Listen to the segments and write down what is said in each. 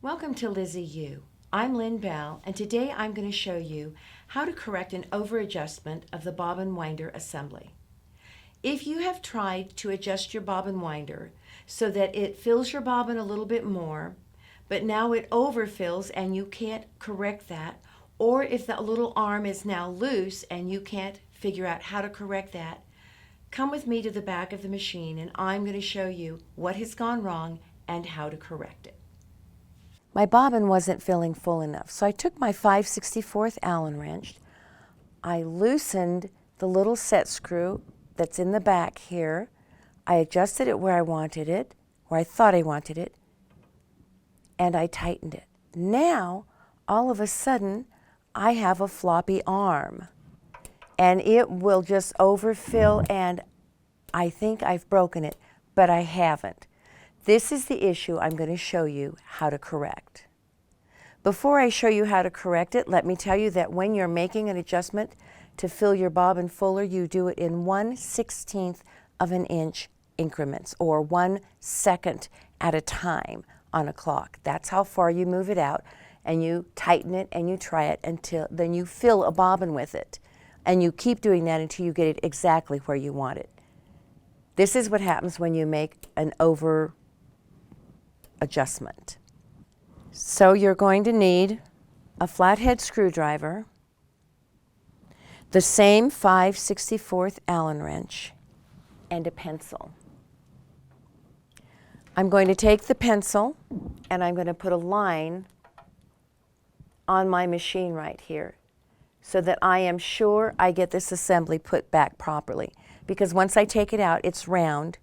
Welcome to Lizzie U. I'm Lynn Bell, and today I'm going to show you how to correct an over-adjustment of the bobbin winder assembly. If you have tried to adjust your bobbin winder so that it fills your bobbin a little bit more, but now it overfills and you can't correct that, or if the little arm is now loose and you can't figure out how to correct that, come with me to the back of the machine and I'm going to show you what has gone wrong and how to correct it. My bobbin wasn't filling full enough, so I took my 5/64 Allen wrench. I loosened the little set screw that's in the back here. I adjusted it where I wanted it, where I thought I wanted it, and I tightened it. Now, all of a sudden, I have a floppy arm, and it will just overfill, and I think I've broken it, but I haven't. This is the issue I'm going to show you how to correct. Before I show you how to correct it, let me tell you that when you're making an adjustment to fill your bobbin fuller, you do it in 1/16 of an inch increments, or 1 second at a time on a clock. That's how far you move it out, and you tighten it and you try it until then you fill a bobbin with it. And you keep doing that until you get it exactly where you want it. This is what happens when you make an over adjustment. So you're going to need a flathead screwdriver, the same 5/64 Allen wrench, and a pencil. I'm going to take the pencil and I'm going to put a line on my machine right here so that I am sure I get this assembly put back properly, because once I take it out, it's round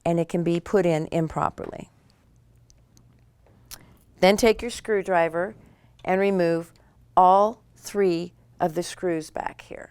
and it can be put in improperly. Then take your screwdriver and remove all 3 of the screws back here.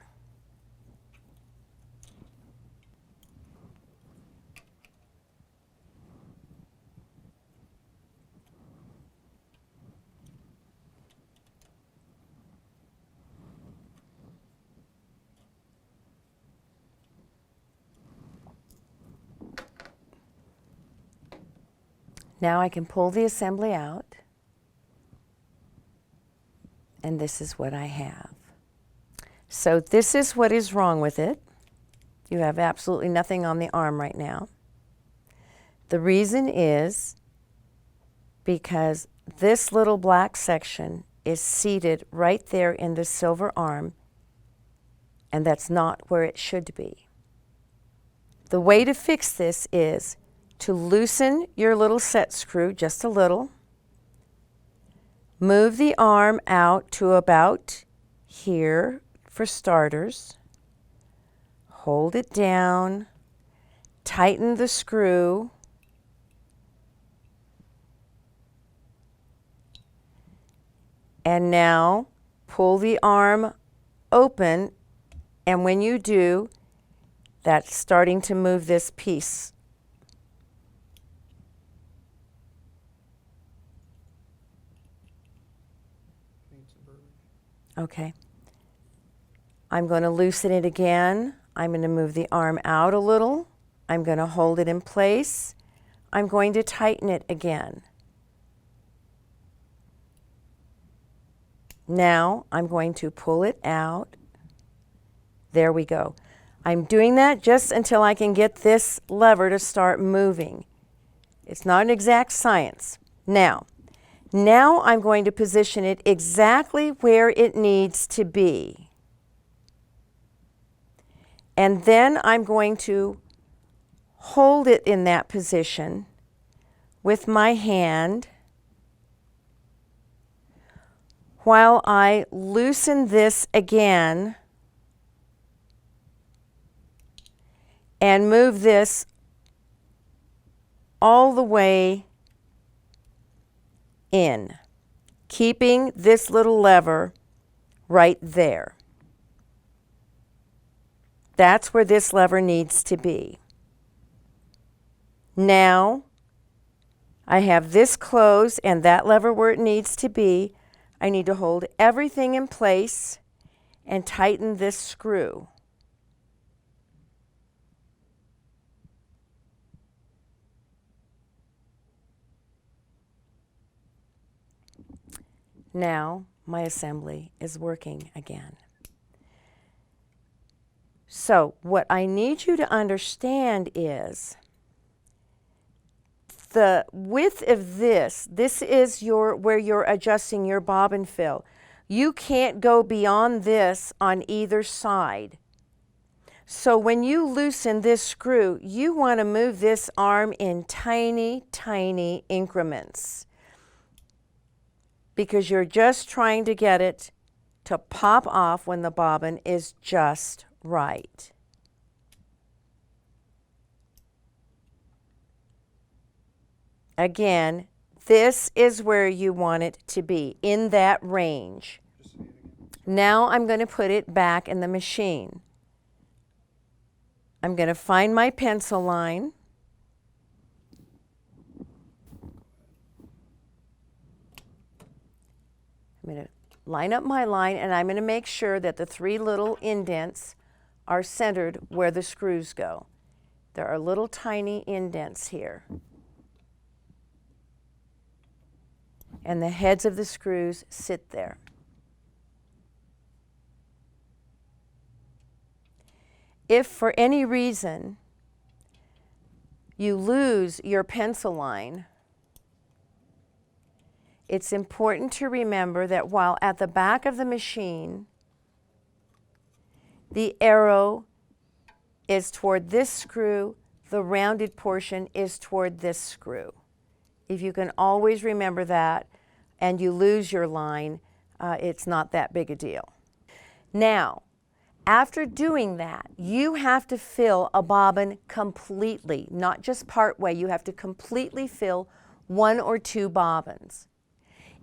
Now I can pull the assembly out, and this is what I have. So this is what is wrong with it. You have absolutely nothing on the arm right now. The reason is because this little black section is seated right there in the silver arm, and that's not where it should be. The way to fix this is to loosen your little set screw just a little, move the arm out to about here for starters, hold it down, tighten the screw, and now pull the arm open, and when you do, that's starting to move this piece. Okay. I'm going to loosen it again. I'm going to move the arm out a little. I'm going to hold it in place. I'm going to tighten it again. Now I'm going to pull it out. There we go. I'm doing that just until I can get this lever to start moving. It's not an exact science. Now I'm going to position it exactly where it needs to be. And then I'm going to hold it in that position with my hand while I loosen this again and move this all the way in, keeping this little lever right there. That's where this lever needs to be. Now I have this closed and that lever where it needs to be. I need to hold everything in place and tighten this screw. Now my assembly is working again. So what I need you to understand is the width of this is where you're adjusting your bobbin fill. You can't go beyond this on either side. So when you loosen this screw, you want to move this arm in tiny, tiny increments because you're just trying to get it to pop off when the bobbin is just right. Again, this is where you want it to be, in that range. Now I'm going to put it back in the machine. I'm going to find my pencil line. I'm going to line up my line, and I'm going to make sure that the 3 little indents are centered where the screws go. There are little tiny indents here. And the heads of the screws sit there. If for any reason you lose your pencil line, it's important to remember that while at the back of the machine, the arrow is toward this screw, the rounded portion is toward this screw. If you can always remember that and you lose your line, it's not that big a deal. Now, after doing that, you have to fill a bobbin completely, not just part way. You have to completely fill 1 or 2 bobbins.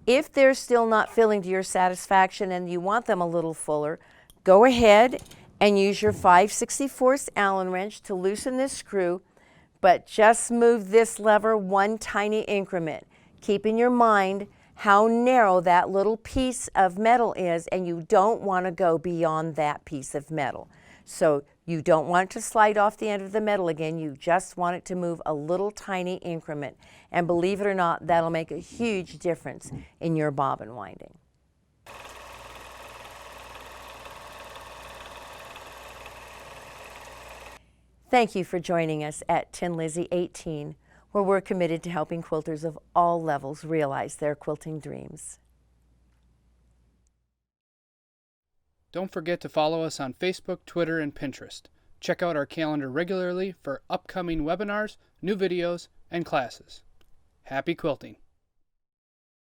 If they're still not filling to your satisfaction and you want them a little fuller, go ahead and use your 5/64 Allen wrench to loosen this screw, but just move this lever 1 tiny increment. Keep in your mind how narrow that little piece of metal is, and you don't want to go beyond that piece of metal. So you don't want it to slide off the end of the metal again. You just want it to move a little tiny increment. And believe it or not, that'll make a huge difference in your bobbin winding. Thank you for joining us at Tin Lizzie 18, where we're committed to helping quilters of all levels realize their quilting dreams. Don't forget to follow us on Facebook, Twitter, and Pinterest. Check out our calendar regularly for upcoming webinars, new videos, and classes. Happy quilting!